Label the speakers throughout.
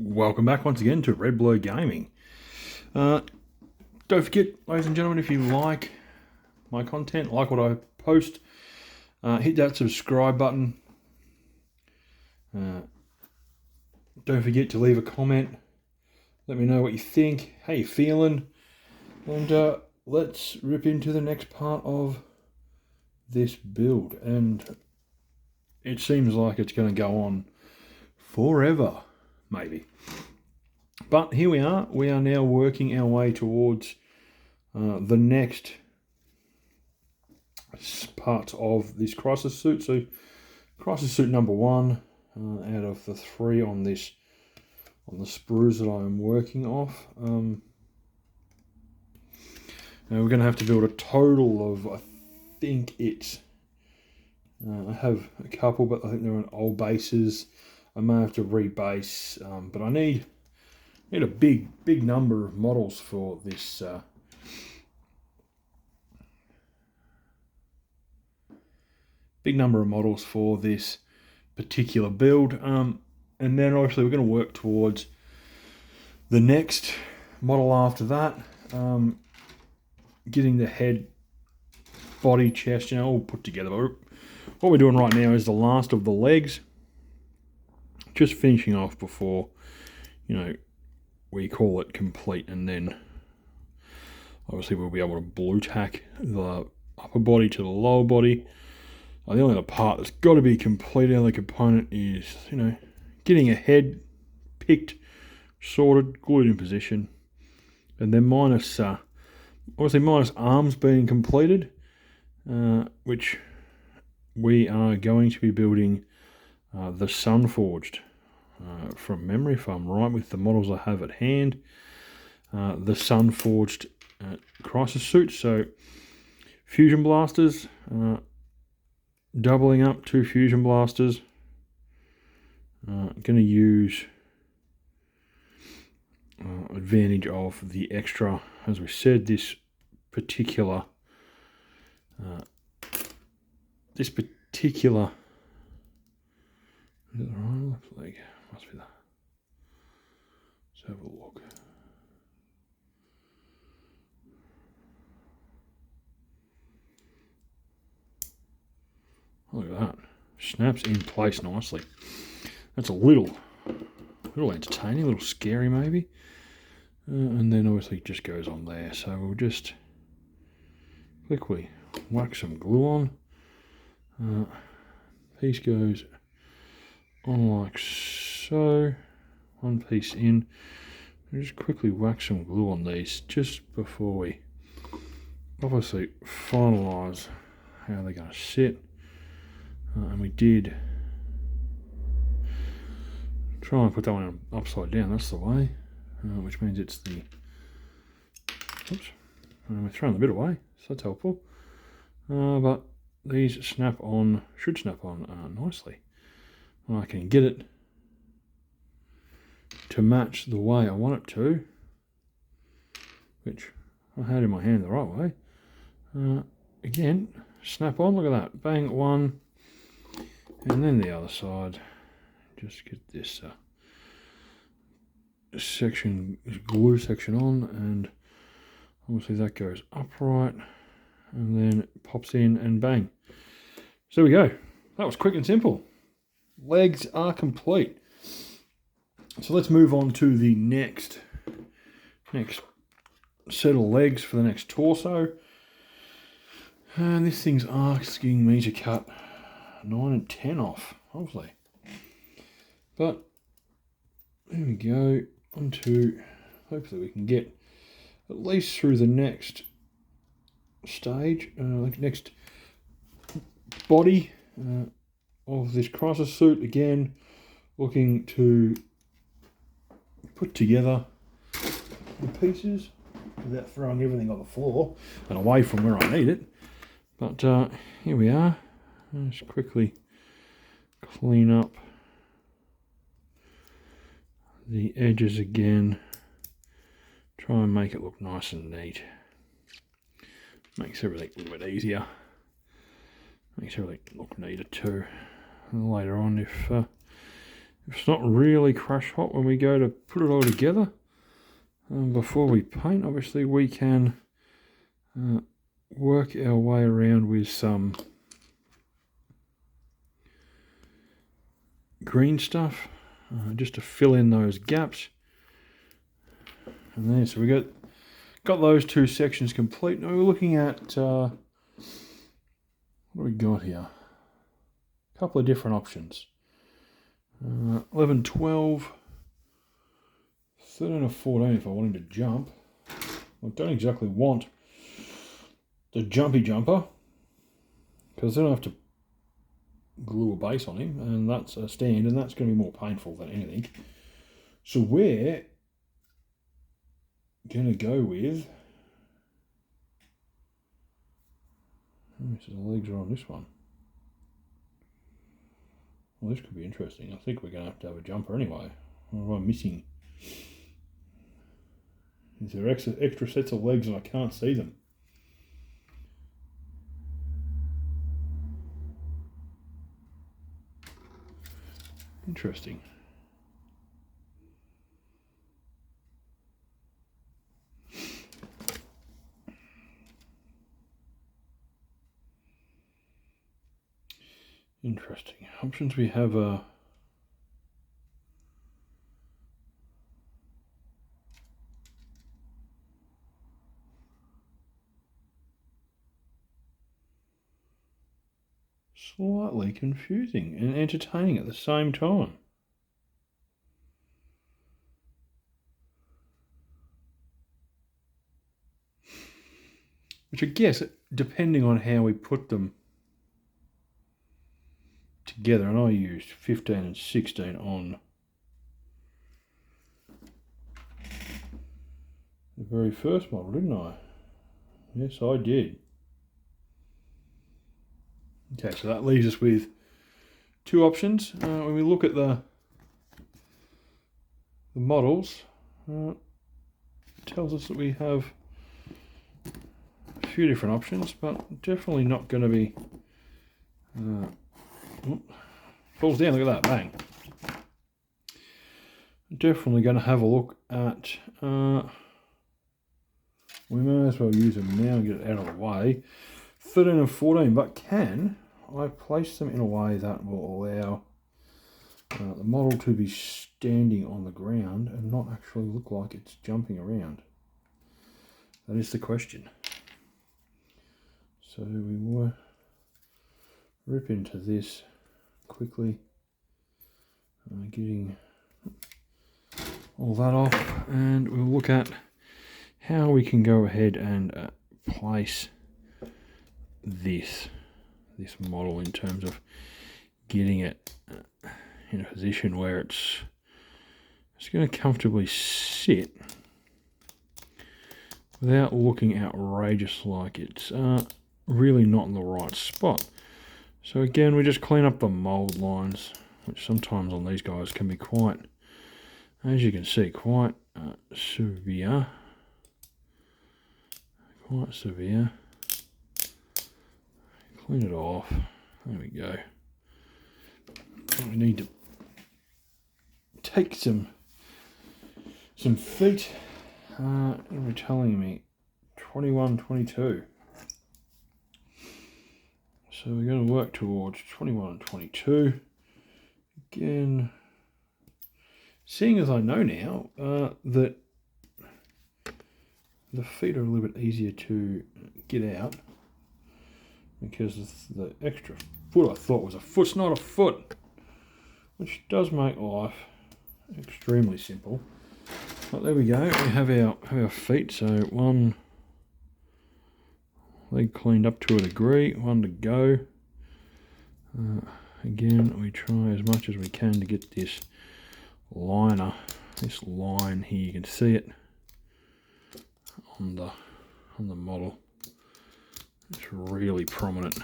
Speaker 1: Welcome back once again to Red Blur Gaming. Don't forget, ladies and gentlemen, if you like my content, like what I post, hit that subscribe button. Don't forget to leave a comment. Let me know what you think, how you feeling, and let's rip into the next part of this build. And it seems like it's going to go on forever, maybe. But here we are. We are now working our way towards the next part of this crisis suit. So, crisis suit number one out of the three on the sprues that I'm working off. Now we're going to have to build a total of, I think it's, I have a couple, but I think they're on old bases. I may have to rebase, but I need a big number of models for this particular build, and then obviously we're going to work towards the next model after that, getting the head, body, chest, all put together. But what we're doing right now is the last of the legs, just finishing off before we call it complete, and then obviously we'll be able to blue tack the upper body to the lower body. The only other part that's got to be completed on the component is, getting a head picked, sorted, glued in position, and then minus arms being completed, which we are going to be building the Sun Forged. From memory, if I'm right with the models I have at hand, the Sun Forged crisis suit. So fusion blasters, doubling up 2 fusion blasters. Going to use advantage of the extra, as we said, this particular is it the right or left leg? Must be that. Let's have a look. Look at that. Snaps in place nicely. That's a little entertaining, a little scary maybe. And then obviously it just goes on there. So we'll just quickly whack some glue on. Piece goes on like so. One piece in. We'll just quickly whack some glue on these just before we obviously finalise how they're going to sit. And we did try and put that one upside down, that's the way, which means it's the, oops, and we're throwing the bit away, so that's helpful. But these should snap on nicely. And I can get it to match the way I want it to, which I had in my hand the right way. Again, snap on, look at that, bang, one, and then the other side. Just get this glue section on, and obviously that goes upright, and then it pops in, and bang. So there we go. That was quick and simple. Legs are complete. So let's move on to the next set of legs for the next torso. And this thing's asking me to cut 9 and 10 off, obviously. But there we go. Onto, hopefully we can get at least through the next stage, next body of this crisis suit. Again, looking to put together the pieces without throwing everything on the floor and away from where I need it. But here we are. Just quickly clean up the edges again. Try and make it look nice and neat. Makes everything a little bit easier. Makes everything look neater too. And later on, if It's not really crush hot when we go to put it all together. Before we paint, obviously we can work our way around with some green stuff just to fill in those gaps. And there, so we got those two sections complete. Now we're looking at what do we got here? A couple of different options. 11, 12, 13 or 14 if I wanted to jump. I don't exactly want the jumpy jumper because then I have to glue a base on him, and that's a stand, and that's going to be more painful than anything. So we're going to go with, so the legs are on this one. Well, this could be interesting. I think we're going to have a jumper anyway. What am I missing? Is there extra sets of legs and I can't see them? Interesting. Interesting. Options we have a slightly confusing and entertaining at the same time. Which I guess, depending on how we put them together, and I used 15 and 16 on the very first model, didn't I? Yes, I did. Okay, so that leaves us with two options. When we look at the models, it tells us that we have a few different options, but definitely not going to be falls down, look at that, bang. Definitely going to have a look at we may as well use them now and get it out of the way. 13 and 14, but can I place them in a way that will allow the model to be standing on the ground and not actually look like it's jumping around? That is the question. So we will rip into this quickly, getting all that off, and we'll look at how we can go ahead and place this model in terms of getting it in a position where it's going to comfortably sit without looking outrageous like it's really not in the right spot. So again, we just clean up the mold lines, which sometimes on these guys can be quite, as you can see, quite severe. Quite severe. Clean it off. There we go. We need to take some feet. You're telling me 21, 22. So we're going to work towards 21 and 22. Again, seeing as I know now that the feet are a little bit easier to get out because the extra foot I thought was a foot. It's not a foot, which does make life extremely simple. But there we go. We have our feet. So one leg cleaned up to a degree, one to go. Again, we try as much as we can to get this liner, this line here. You can see it on the model. It's really prominent.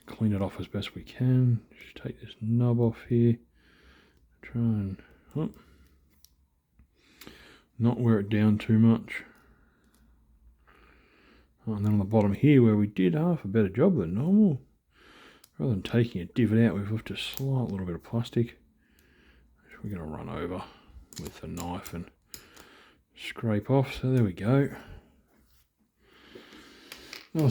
Speaker 1: Clean it off as best we can. Just take this nub off here. Try and not wear it down too much. And then on the bottom here, where we did half a better job than normal, rather than taking a divot out, we've left a slight little bit of plastic. we're going to run over with a knife and scrape off. So there we go. Another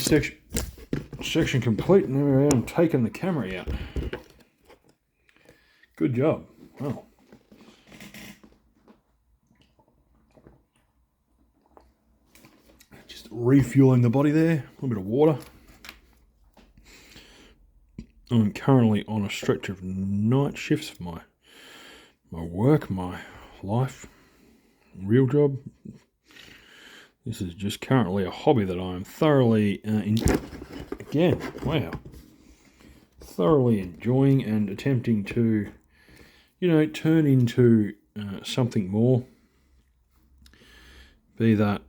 Speaker 1: section complete, and there I am taking the camera out. Good job. Well, just refueling the body there, a little bit of water. I'm currently on a stretch of night shifts for my work, my life, real job. This is just currently a hobby that I'm thoroughly, thoroughly enjoying and attempting to, turn into something more. Be that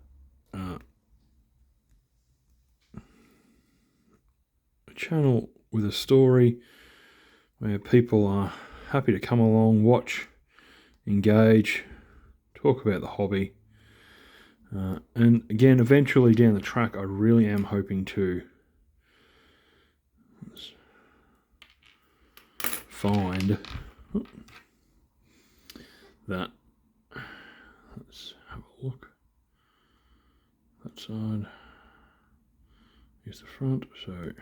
Speaker 1: a channel with a story where people are happy to come along, watch, engage, talk about the hobby. And again, eventually down the track, I really am hoping to find that. Let's have a look. That side. Here's the front. So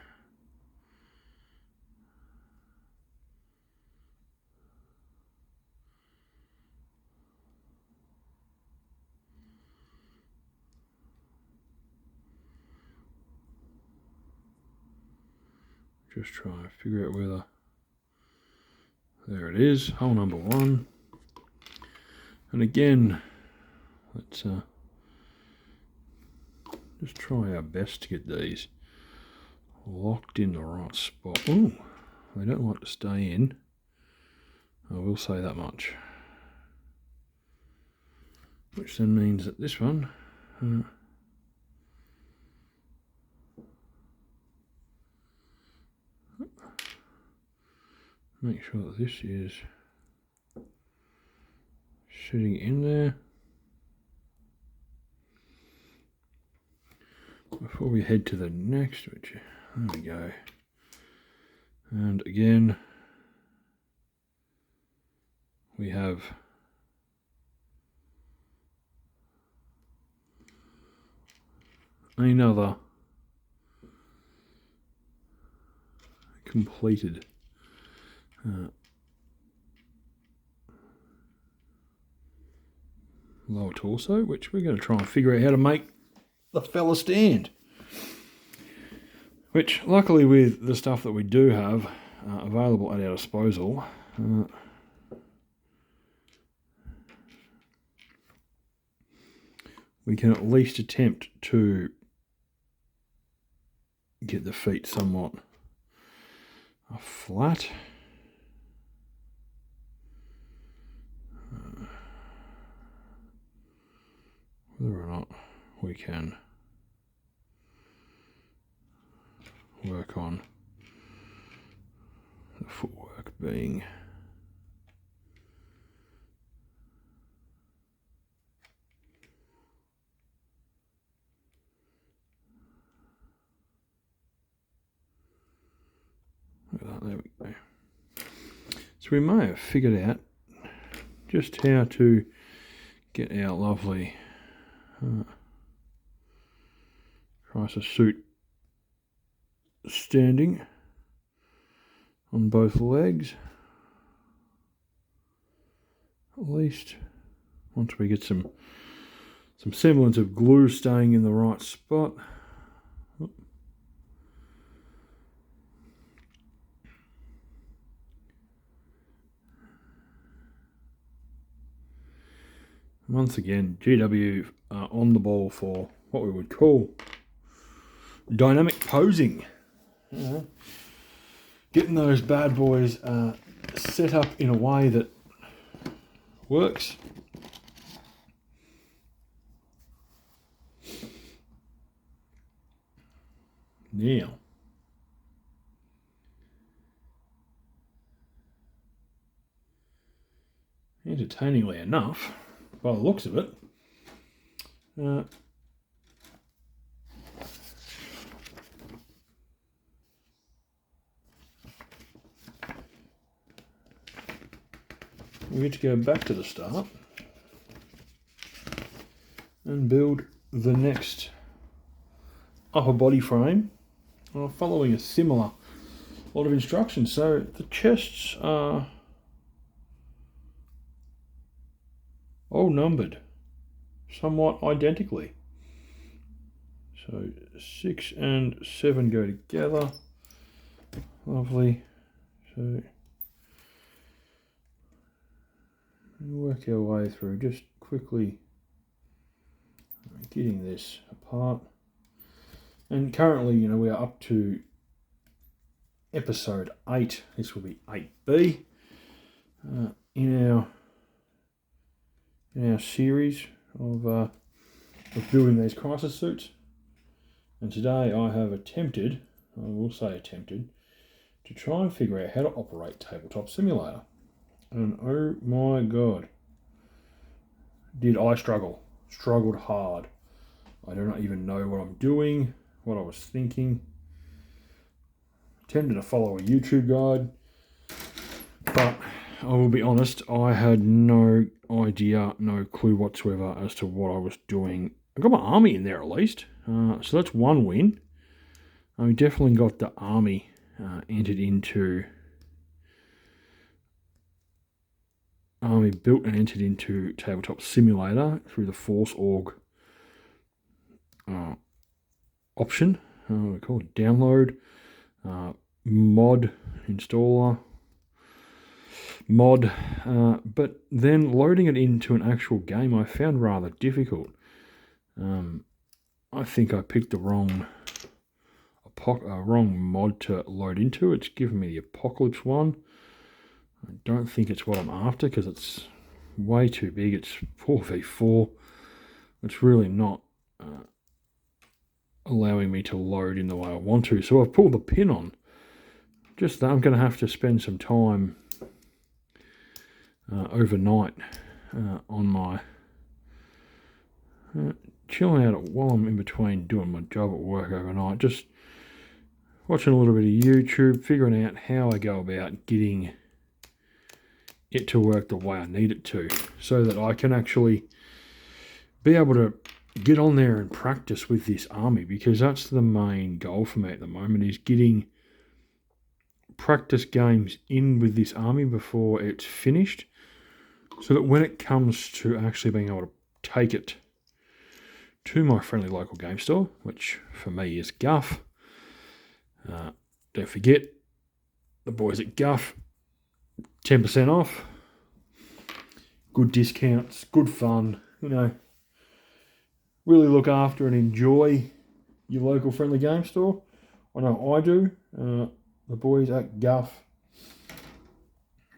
Speaker 1: just try and figure out whether, there it is, hole number 1. And again, let's just try our best to get these locked in the right spot. Ooh, they don't like to stay in, I will say that much. Which then means that this one, make sure that this is sitting in there. Before we head to the next, which, there we go. And again, we have another completed lower torso, which we're going to try and figure out how to make the fella stand. Which, luckily, with the stuff that we do have available at our disposal, we can at least attempt to get the feet somewhat flat. Whether or not we can work on the footwork being there we go. So we may have figured out just how to get our lovely crisis suit standing on both legs. At least once we get some semblance of glue staying in the right spot. Once again, GW on the ball for what we would call dynamic posing. Getting those bad boys set up in a way that works. Now, entertainingly enough, by the looks of it, we get to go back to the start and build the next upper body frame following a similar lot of instructions. So the chests are all numbered somewhat identically. So 6 and 7 go together. Lovely. So we'll work our way through, just quickly getting this apart. And currently, you know, we are up to episode 8. This will be 8B in our series of building these crisis suits. And today I have attempted, I will say attempted, to try and figure out how to operate Tabletop Simulator. And oh my god, did I struggle. Struggled hard. I do not even know what I'm doing, what I was thinking. Tended to follow a YouTube guide, but I will be honest, I had no idea, no clue whatsoever as to what I was doing. I got my army in there at least, so that's one win. I definitely got the army entered into, army built and entered into Tabletop Simulator through the Force Org option. We call it download, mod installer, mod, but then loading it into an actual game I found rather difficult. I think I picked the wrong mod to load into. It's given me the Apocalypse one. I don't think it's what I'm after because it's way too big. It's 4v4. It's really not allowing me to load in the way I want to. So I've pulled the pin on. Just that I'm going to have to spend some time overnight on my chilling out while I'm in between doing my job at work overnight. Just watching a little bit of YouTube, figuring out how I go about getting it to work the way I need it to, so that I can actually be able to get on there and practice with this army, because that's the main goal for me at the moment, is getting practice games in with this army before it's finished, so that when it comes to actually being able to take it to my friendly local game store, which for me is Guff. Don't forget, the boys at Guff, 10% off, good discounts, good fun, you know, really look after and enjoy your local friendly game store. I know I do. The boys at Guff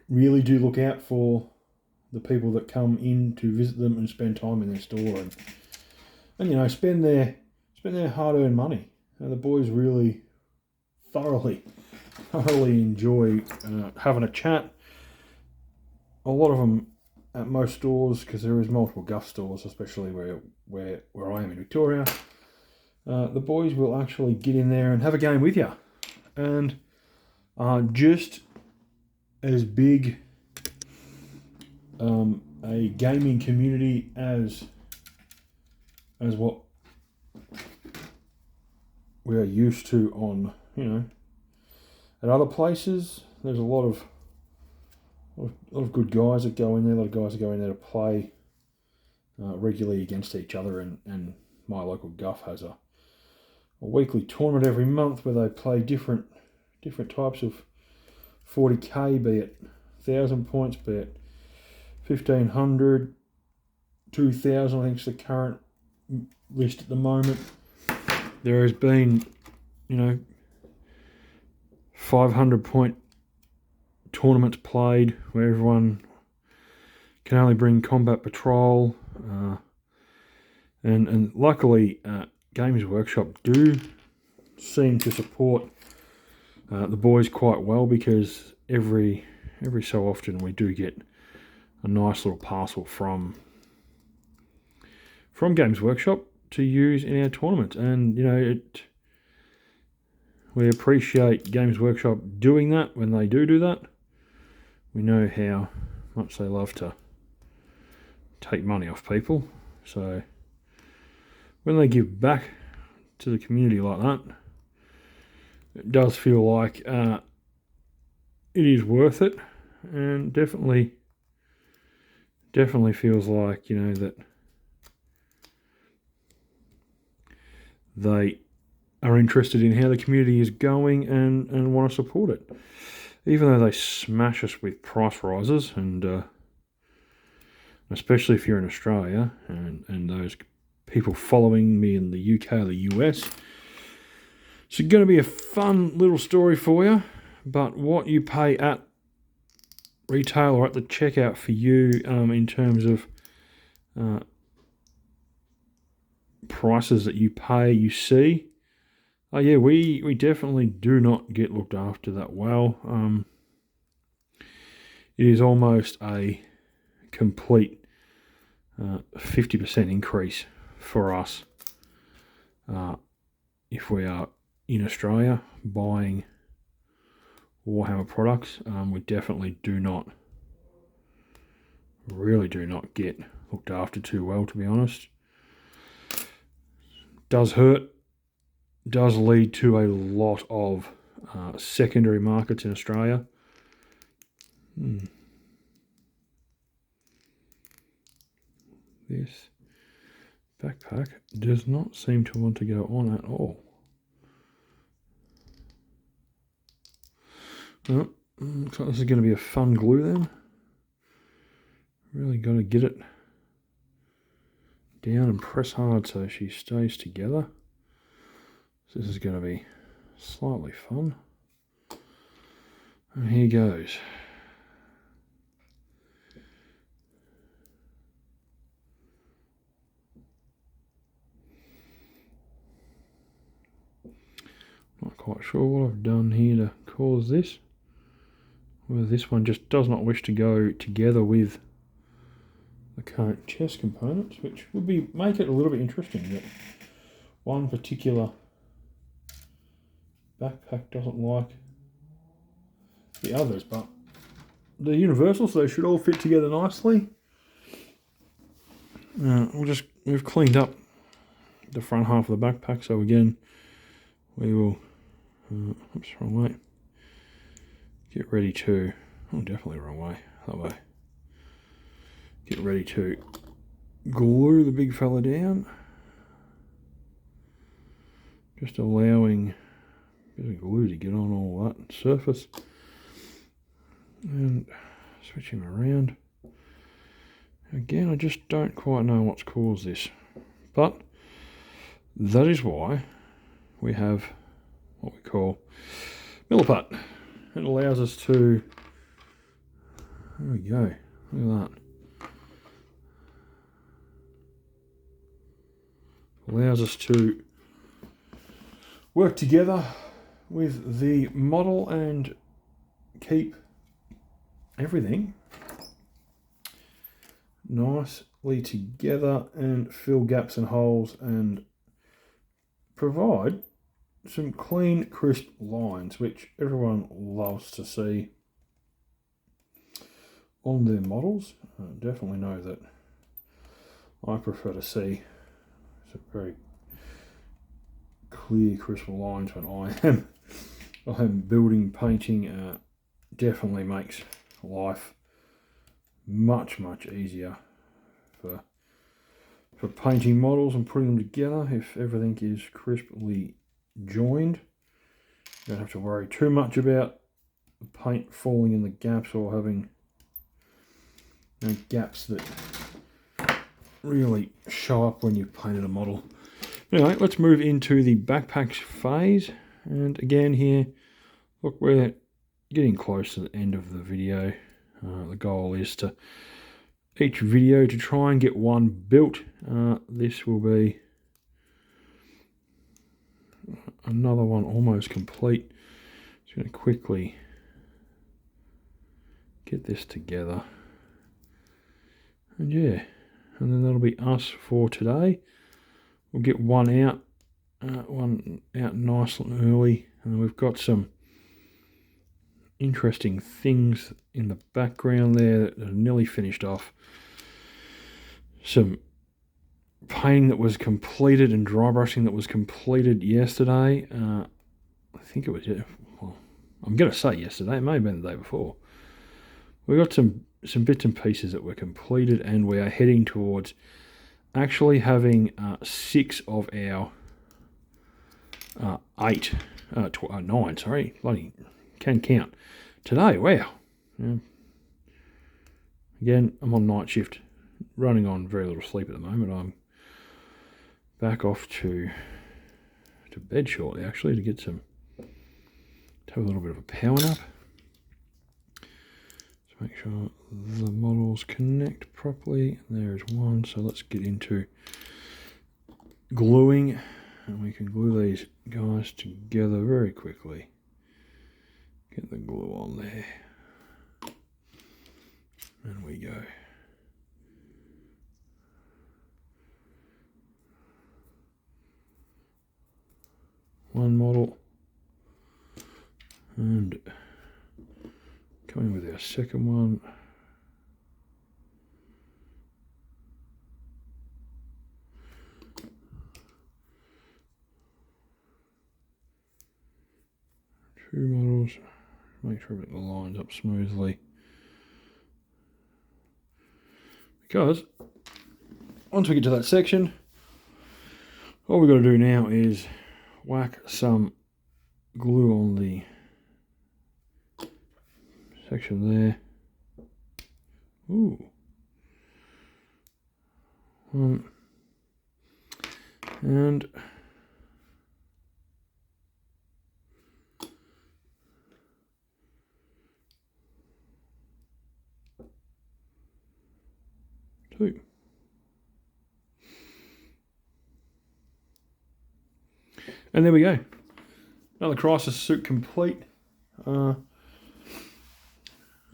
Speaker 1: really do look out for the people that come in to visit them and spend time in their store, and you know, spend their hard-earned money. The boys really thoroughly enjoy having a chat. A lot of them at most stores, because there is multiple Guff stores, especially where I am in Victoria. The boys will actually get in there and have a game with you, and just as big a gaming community as what we are used to on, you know, at other places. There's a lot of good guys that go in there. A lot of guys that go in there to play regularly against each other, and my local Guff has a weekly tournament every month where they play different types of 40k, be it 1,000 points, be it 1,500, 2,000. I think is the current list at the moment. There has been, you know, 500 point tournaments played where everyone can only bring combat patrol, and luckily Games Workshop do seem to support the boys quite well, because every so often we do get a nice little parcel from Games Workshop to use in our tournament. And you know, we appreciate Games Workshop doing that when they do that. We know how much they love to take money off people. So when they give back to the community like that, it does feel like it is worth it, and definitely feels like, you know, that they are interested in how the community is going and want to support it. Even though they smash us with price rises, and especially if you're in Australia and those people following me in the UK or the US, it's going to be a fun little story for you. But what you pay at retail or at the checkout for you in terms of prices that you pay, you see, oh yeah, we definitely do not get looked after that well. It is almost a complete 50% increase for us if we are in Australia buying Warhammer products. We definitely really do not get looked after too well, to be honest. Does hurt, does lead to a lot of secondary markets in Australia. This backpack does not seem to want to go on at all. Well, looks like this is going to be a fun glue then. Really got to get it down and press hard so she stays together. So this is going to be slightly fun. And here goes. Not quite sure what I've done here to cause this. Whether this one just does not wish to go together with the current chest components, which would make it a little bit interesting that one particular backpack doesn't like the others, but they're universal, so they should all fit together nicely. We've cleaned up the front half of the backpack, so again we will oops, wrong way. Get ready to, definitely wrong way, that way. Get ready to glue the big fella down. Just allowing a bit of glue to get on all that surface. And switch him around. Again, I just don't quite know what's caused this. But that is why we have what we call Milliput. It allows us to, there we go, look at that. Allows us to work together with the model and keep everything nicely together and fill gaps and holes and provide some clean, crisp lines, which everyone loves to see on their models. I definitely know that I prefer to see some very clear, crisp lines when I am building, painting. Definitely makes life much easier for painting models and putting them together. If everything is crisply joined, you don't have to worry too much about the paint falling in the gaps or having gaps that really show up when you've painted a model. Anyway, let's move into the backpacks phase. And again here, look, we're getting close to the end of the video. The goal is to each video to try and get one built. This will be another one almost complete. Just going to quickly get this together. And yeah, and then that'll be us for today. We'll get one out nice and early. We've got some interesting things in the background there that are nearly finished off. Some painting that was completed and dry brushing that was completed yesterday. I think it was, well, I'm going to say yesterday, it may have been the day before. We got some bits and pieces that were completed, and we are heading towards actually having 6 of our 9, sorry, bloody can count today. Wow. Yeah. Again, I'm on night shift, running on very little sleep at the moment. I'm back off to bed shortly, actually, to get some, to have a little bit of a power nap. Just make sure the models connect properly. There's one, so let's get into gluing, and we can glue these guys together very quickly. Get the glue on there. And we go. One model. And coming with our second one. Two models. Make sure everything lines up smoothly. Because once we get to that section, all we've got to do now is whack some glue on the section there. Ooh. And two. And there we go. Another crisis suit complete. I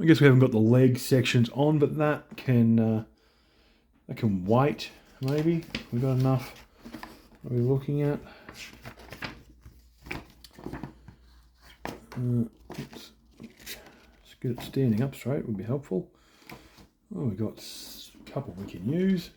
Speaker 1: guess we haven't got the leg sections on, but that can wait. Maybe we've got enough. What are we looking at? Let's get it standing up straight. Would be helpful. Oh, we've got a couple we can use.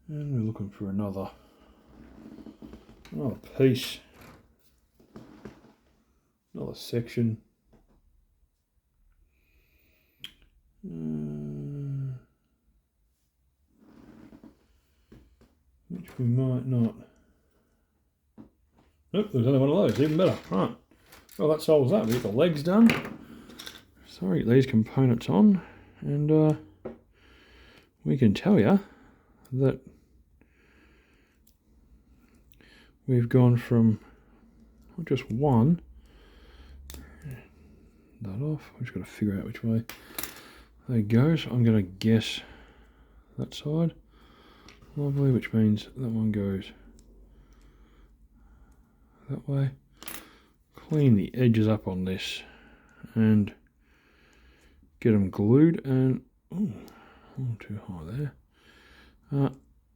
Speaker 1: And we're looking for another piece, another section. Which we might not. Nope, there's only one of those, even better. Right. Well, that solves that. We get the legs done. Sorry, get these components on, and we can tell you that we've gone from not just one. That off. We've just got to figure out which way they go. So I'm going to guess that side. Lovely, which means that one goes that way. Clean the edges up on this and get them glued. And oh, too high there.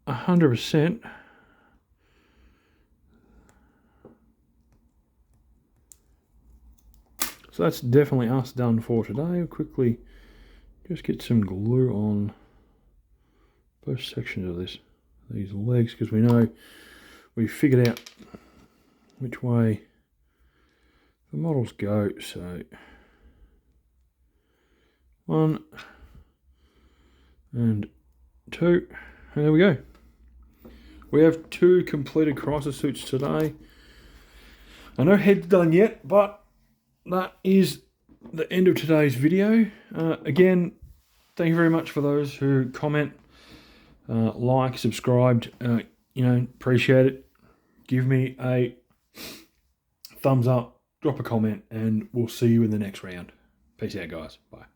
Speaker 1: 100%. So that's definitely us done for today. We'll quickly just get some glue on both sections of these legs, because we know we figured out which way the models go. So 1 and 2, and there we go. We have 2 completed crisis suits today. I know head's done yet, but that is the end of today's video. Again, thank you very much for those who comment, like, subscribed. Appreciate it. Give me a thumbs up drop a comment, and we'll see you in the next round. Peace out, guys. Bye.